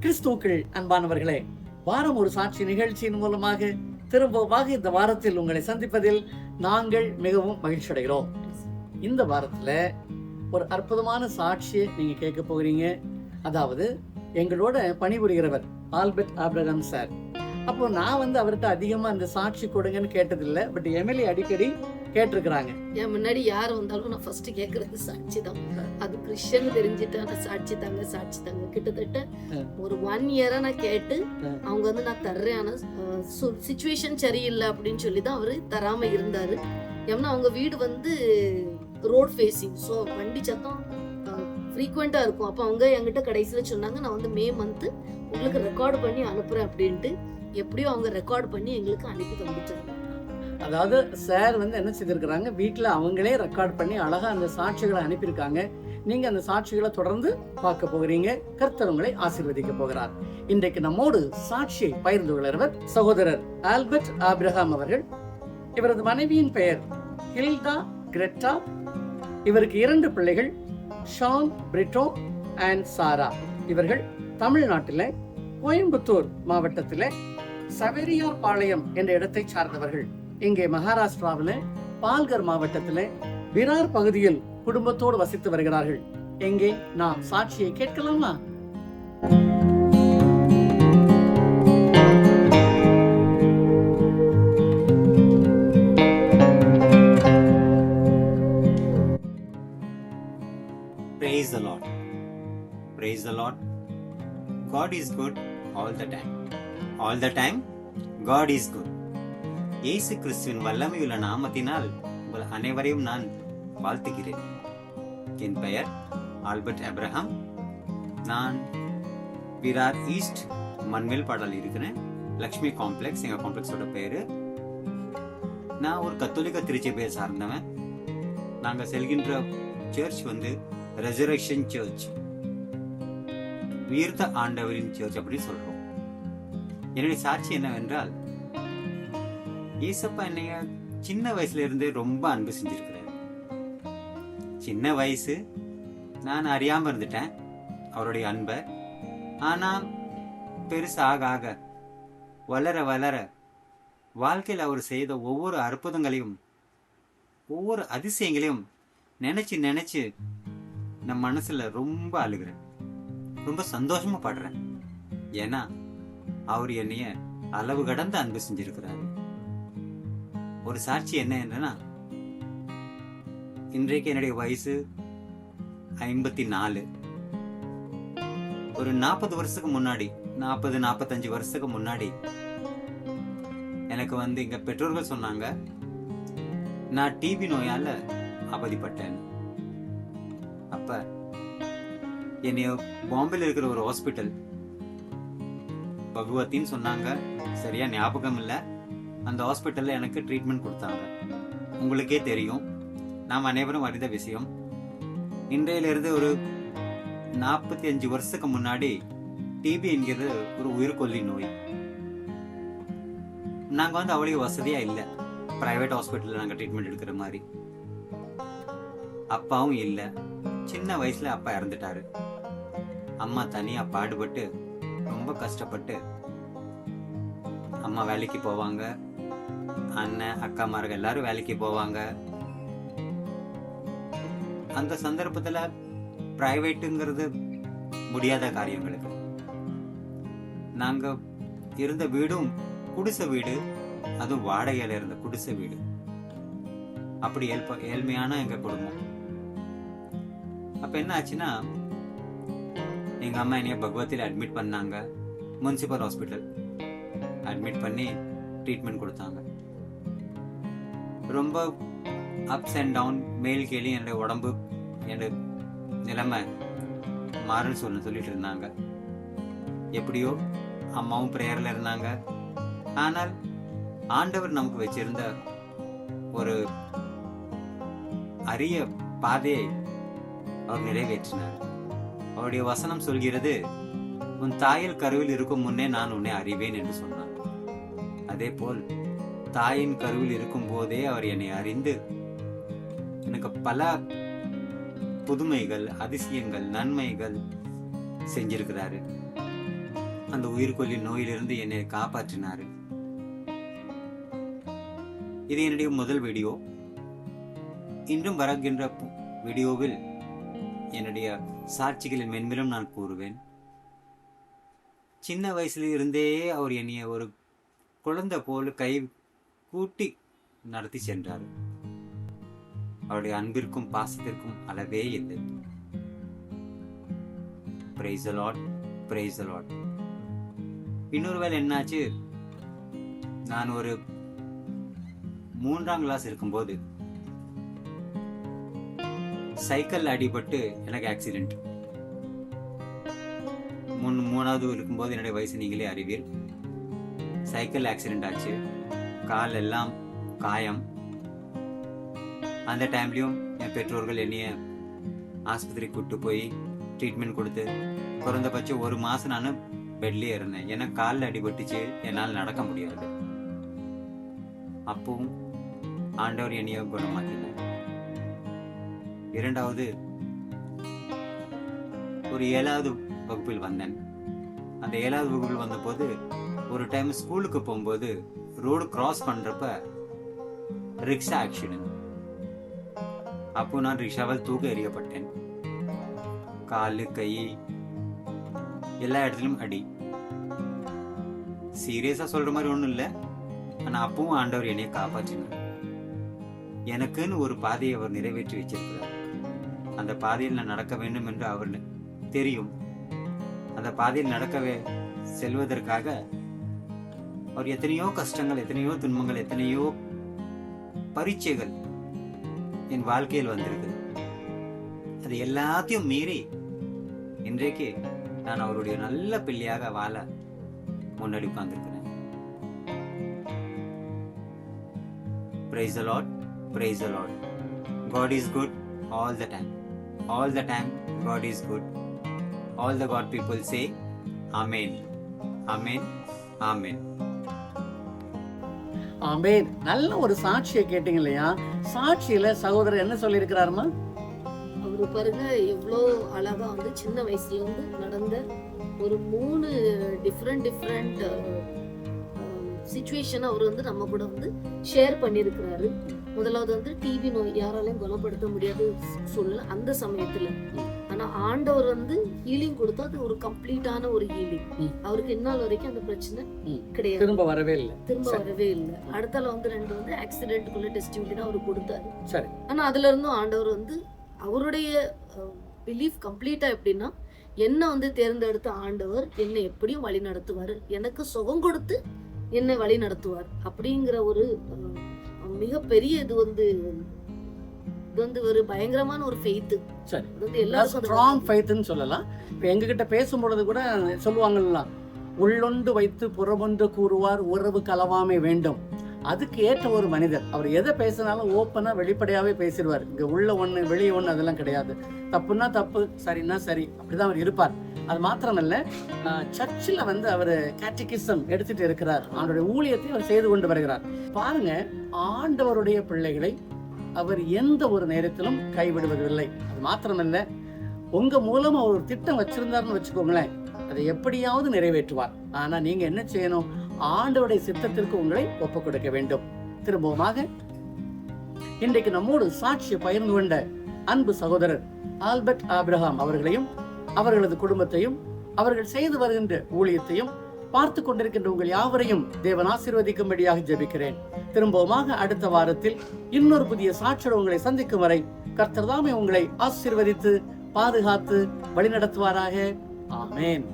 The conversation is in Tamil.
கிறிஸ்துவுக்குள் அன்பானவர்களே, வாரம் ஒரு சாட்சி நிகழ்ச்சியின் மூலமாக திரும்பமாக இந்த வாரத்தில் உங்களை சந்திப்பதில் நாங்கள் மிகவும் மகிழ்ச்சி அடைகிறோம். இந்த வாரத்துல ஒரு அற்புதமான சாட்சியை நீங்க கேட்க போகிறீங்க. அதாவது எங்களோட பணிபுரிகிறவர் ஆல்பர்ட் ஆபிரகாம் சார். அப்போ நான் அவர்கிட்ட அதிகமா இந்த சாட்சி கொடுங்கன்னு கேட்டதில்லை. பட் எம்எல்ஏ அடிக்கடி கேட்டிருக்கிறாங்க. என் முன்னாடி யார் வந்தாலும் நான் ஃபர்ஸ்ட் கேட்கறது சாட்சி தான். அது கிறிஸ்டியன் தெரிஞ்சுட்டா நான் சாட்சி தாங்க கிட்டத்தட்ட ஒரு 1 இயரா நான் கேட்டு அவங்க நான் தர்றேன், சிச்சுவேஷன் சரியில்லை அப்படின்னு சொல்லி தான் அவரு தராம இருந்தாரு. ஏன்னா அவங்க வீடு ரோட் ஃபேஸிங், ஸோ வண்டி சத்தம் ஃப்ரீக்வெண்டா இருக்கும். அப்போ அவங்க என்கிட்ட கடைசியில் சொன்னாங்க, நான் மே மந்த் உங்களுக்கு ரெக்கார்டு பண்ணி அனுப்புறேன் அப்படின்ட்டு. எப்படியோ அவங்க ரெக்கார்ட் பண்ணி எங்களுக்கு அனுப்பி தந்துட்டாங்க. அதாவது சார் என்ன செய்திருக்கிறாங்க, வீட்டில் அவங்களே ரெக்கார்ட் பண்ணி அழகா அந்த சாட்சிகளை அனுப்பியிருக்காங்க. நீங்க அந்த சாட்சிகளை தொடர்ந்து பார்க்க போகிறீங்க. கர்த்தர் உங்களை ஆசீர்வதிக்க போகிறார். இன்றைக்கு நம்மோடு சாட்சியை பகிர்ந்து கொள்கிறவர் சகோதரர் ஆல்பர்ட் ஆபிரகாம் அவர்கள். இவரது மனைவியின் பெயர் ஹில்டா கிரெட்டா. இவருக்கு 2 பிள்ளைகள், ஷான், பிரிட்டோ அண்ட் சாரா. இவர்கள் தமிழ்நாட்டில் கோயம்புத்தூர் மாவட்டத்தில் சவேரியார் பாளையம் என்ற இடத்தை சார்ந்தவர்கள். இங்கே மகாராஷ்டிராவில் பால்கர் மாவட்டத்தில் விரார் பகுதியில் குடும்பத்தோடு வசித்து வருகிறார்கள். எங்கே நாம் சாட்சியை கேட்கலாமா? Praise the Lord. Praise the Lord. God is good all the time. All the time, God is good. இயேசு கிறிஸ்துவின் வல்லமையுள்ள நாமத்தினால் உங்கள் அனைவரையும் நான் வாழ்த்துகிறேன். என் பெயர் ஆல்பர்ட் ஆபிரகாம். நான் விரார் ஈஸ்ட் மண்மேல் பாடல் இருக்கிறேன். லக்ஷ்மி காம்ப்ளெக்ஸ் எங்க காம்ப்ளெக்ஸோட பேரு. நான் ஒரு கத்தோலிக்க திருச்சபையை சார்ந்தவன். நாங்க செல்கின்ற சர்ச் ரெசரக்ஷன் சர்ச், உயிர்த்த ஆண்டவரின் சர்ச் அப்படி சொல்றோம். என்னுடைய சாட்சி என்னவென்றால், ஏசப்பா என்னைய சின்ன வயசுல இருந்து ரொம்ப அன்பு செஞ்சிருக்கிறார். சின்ன வயசு நான் அறியாம இருந்துட்டேன் அவருடைய அன்பை. ஆனா பெருசாக ஆக வளர வளர வாழ்க்கையில் அவர் செய்த ஒவ்வொரு அற்புதங்களையும் ஒவ்வொரு அதிசயங்களையும் நினைச்சு நினைச்சு நம் மனசுல ரொம்ப அழுகிறேன், ரொம்ப சந்தோஷமா படுறேன். ஏன்னா அவர் என்னைய அளவு கடந்த அன்பு செஞ்சிருக்கிறாரு. ஒரு சாட்சி என்ன என்றனா, இன்றைக்கு என்னுடைய வயசு 54. ஒரு 40 வருஷத்துக்கு முன்னாடி, 40-45 வருஷத்துக்கு முன்னாடி எனக்கு எங்க பெற்றோர்கள் சொன்னாங்க, நான் டிபி நோயால அவதிப்பட்டேன். அப்ப என்னைய பாம்பேல இருக்கிற ஒரு ஹாஸ்பிட்டல், பகவத்தின்னு சொன்னாங்க, சரியா ஞாபகம் இல்லை, அந்த ஹாஸ்பிட்டல்ல எனக்கு ட்ரீட்மெண்ட் கொடுத்தாங்க. உங்களுக்கே தெரியும், நாம் அனைவரும் அறிந்த விஷயம். இன்றையிலிருந்து ஒரு 45 வருஷத்துக்கு முன்னாடி டிபி என்கிறது ஒரு உயிர்கொல்லி நோய். நாங்க அவ்வளவு வசதியா இல்லை, பிரைவேட் ஹாஸ்பிட்டல்ல நாங்க ட்ரீட்மெண்ட் எடுக்கிற மாதிரி. அப்பாவும் இல்லை. சின்ன வயசுல அப்பா இறந்துட்டாரு. அம்மா தனியா பாடுபட்டு ரொம்ப கஷ்டப்பட்டு, அம்மா வேலைக்கு போவாங்க, அண்ணன் அக்காமார்கள் எல்லாரும் வேலைக்கு போவாங்க. அந்த சந்தர்ப்பத்துல பிரைவேட்டுங்கிறது முடியாத காரியங்களுக்கு. நாங்க இருந்த வீடும் குடிசை வீடு, அதுவும் வாடகையில இருந்த குடிசை வீடு. அப்படி ஏழ்மையான எங்க குடும்பம். அப்ப என்ன ஆச்சுன்னா, எங்க அம்மா என்னைய பகவத்தில அட்மிட் பண்ணாங்க. முனிசிபல் ஹாஸ்பிட்டல் அட்மிட் பண்ணி ட்ரீட்மெண்ட் கொடுத்தாங்க. ரொம்ப அப்ஸ் அண்ட் டவுன், மேல் கீழே என்னுடைய உடம்பு, என்னுடைய நிலைமை மாறுன்னு சொல்லிட்டு இருந்தாங்க. எப்படியோ அம்மாவும் பிரேயர்ல இருந்தாங்க. ஆனால் ஆண்டவர் நமக்கு வச்சிருந்த ஒரு அரிய பாதையை அவர் நிறைவேற்றினார். அவருடைய வசனம் சொல்கிறது, உன் தாயில் கருவில் இருக்கும் முன்னே நான் உன்னை அறிவேன் என்று சொன்னார். அதே போல் தாயின் கருவில் இருக்கும் போதே அவர் என்னை அறிந்து எனக்கு பல புதுமைகள், அதிசயங்கள், நன்மைகள் செஞ்சிருக்கிறாரு. அந்த உயிர்கொல்லி நோயிலிருந்து என்னை காப்பாற்றினாரு. இது என்னுடைய முதல் வீடியோ. இன்றும் வருகின்ற வீடியோவில் என்னுடைய சாட்சிகளின் மென்மேலும் நான் கூறுவேன். சின்ன வயசுல இருந்தே அவர் என்னைய ஒரு குழந்தை போல கை கூட்டி நடத்தி சென்றார். அவருடைய அன்பிற்கும் பாசத்திற்கும் அளவே இல்லை. Praise the Lord, praise the Lord. இன்னொரு வேளை என்னாச்சு, நான் ஒரு 3ஆம் கிளாஸ் இருக்கும்போது சைக்கிள் அடிபட்டு எனக்கு ஆக்சிடென்ட். 3வது இருக்கும்போது என்னுடைய வயசு நீங்களே அறிவீர். சைக்கிள் ஆக்சிடென்ட் ஆச்சு, கால் எல்லாம் காயம். அந்த டைம்லயும் என் பெற்றோர்கள் என்னைய ஆஸ்பத்திரி கூட்டு போய் ட்ரீட்மெண்ட் கொடுத்து குறைந்தபட்சம் 1 மாசம் நான் பெட்லயே இருந்தேன். ஏன்னா காலில் அடிபட்டுச்சு, என்னால் நடக்க முடியாது. அப்பவும் ஆண்டவர் என்னைய குணமாக்கினார். 2வது ஒரு 7வது வகுப்பில் வந்தேன். அந்த 7வது வகுப்பில் வந்தபோது ஒரு டைம் ஸ்கூலுக்கு போகும்போது ரோடு கிராஸ் பண்றப்ப ரிக்ஷா ஆக்சிடென்ட். அப்போ நான் ரிக்ஷாவால் தூக்க எறியப்பட்டேன். காலு கை எல்லா இடத்துலயும் அடி. சீரியஸா சொல்ற மாதிரி ஒண்ணும் இல்ல. ஆனா அப்பவும் ஆண்டவர் என்னைய காப்பாற்றினார். எனக்குன்னு ஒரு பாதையை அவர் நிறைவேற்றி வச்சிருக்கிறார். அந்த பாதையில் நான் நடக்க வேண்டும் என்று அவர் தெரியும். அந்த பாதையில் நடக்கவே செல்வதற்காக அவர் எத்தனையோ கஷ்டங்கள், எத்தனையோ துன்பங்கள், எத்தனையோ பரீட்சைகள் என் வாழ்க்கையில் வந்திருக்கு. அது எல்லாத்தையும் மீறி இன்றைக்கு நான் அவருடைய நல்ல பிள்ளையாக வாழ முன்னாடி உட்கார்ந்திருக்கிறேன். Praise the Lord, praise the Lord. God is good all the time. All the time God is good. All the God people say Amen. Amen. Amen. ஆமென். நல்ல ஒரு சாட்சியை கேட்டீங்க இல்லையா? சாட்சியில சகோதரர் என்ன சொல்லி இருக்கிறாருமா? அவரு பாருங்க எவ்வளோ அழகா வந்து சின்ன வயசுல இருந்து நடந்த ஒரு 3 டிஃப்ரெண்ட் சிச்சுவேஷன் அவர் வந்து நம்ம கூட வந்து ஷேர் பண்ணியிருக்கிறாரு. முதலாவது வந்து டிபி நோய் யாராலையும் குணப்படுத்த முடியாது சூழ்நிலை அந்த சமயத்துல. ஆனா ஆண்டவர் வந்து ஹீலிங் கொடுத்தா அது ஒரு கம்ப்ளீட்டான ஒரு ஹீலிங். அவருக்கு இந்நாள் வரைக்கும் அந்த பிரச்சனை கிடையாது, திரும்ப வரவே இல்லை. அடுத்தால வந்து 2 வந்து ஆக்சிடென்ட்குள்ள டெஸ்டிவிட்டி தான் அவருக்கு கொடுத்தாரு. சரி. ஆனா அதுல இருந்தும் ஆண்டவர் வந்து அவருடைய பிலீஃப் கம்ப்ளீட்டா எப்படின்னா, என்ன வந்து தேர்ந்தெடுத்த ஆண்டவர் என்னை எப்படியும் வழி நடத்துவாரு, எனக்கு சுகம் கொடுத்து என்னை வழி நடத்துவார் அப்படிங்கிற ஒரு மிகப்பெரிய இது வந்து ஒரு பயங்கரமான ஒரு ஃபெய்த். சரி, எல்லாருக்கும் ஸ்ட்ராங் ஃபெய்த்னு சொல்லலாம். இப்போ எங்ககிட்ட பேசும்பொழுது கூட சொல்லுவாங்கல்ல, உள்ளொன்று வைத்து புறமொன்று கூறுவார் உறவு கலவாமை வேண்டும். அதுக்கு ஏற்ற ஒரு மனிதர். அவர் எதை பேசினாலும் ஓப்பனா வெளிப்படையாவே பேசிடுவார். இங்க உள்ள ஒண்ணு வெளியே ஒண்ணு அதெல்லாம் கிடையாது. தப்புன்னா தப்பு, சரின்னா சரி, அப்படிதான் அவர் இருப்பார். அது மாத்திரமல்ல, சர்ச்சில் வந்து அவர் கேட்டகிசம் எடுத்துட்டு இருக்கிறார். அவருடைய ஊழியத்தை அவர் செய்து கொண்டு வருகிறார். பாருங்க, ஆண்டவருடைய பிள்ளைகளை அவர் எந்த ஒரு நேரத்திலும் கைவிடுவதில்லை. அது மாத்திரமல்ல, உங்க மூலம் அவர் ஒரு திட்டம் வச்சிருந்தாருன்னு வச்சுக்கோங்களேன், அதை எப்படியாவது நிறைவேற்றுவார். ஆனா நீங்க என்ன செய்யணும்? ஆண்டவருடைய சித்தத்திற்கு உங்களை ஒப்புக் கொடுக்க வேண்டும். திரும்பவுமாக இன்றைக்கு நம்மோடு சாட்சியை பகிர்ந்து கொண்ட அன்பு சகோதரர் ஆல்பர்ட் ஆபிரகாம் அவர்களையும் அவர்களது குடும்பத்தையும் அவர்கள் செய்து வருகின்ற ஊழியத்தையும் பார்த்து கொண்டிருக்கின்ற உங்கள் யாவரையும் தேவன் ஆசீர்வதிக்கும்படியாக ஜெபிக்கிறேன். திரும்பவுமாக அடுத்த வாரத்தில் இன்னொரு புதிய சாட்சியோடு உங்களை சந்திக்கும் வரை கர்த்தர் தாமே உங்களை ஆசீர்வதித்து பாதுகாத்து வழிநடத்துவாராக. ஆமென்.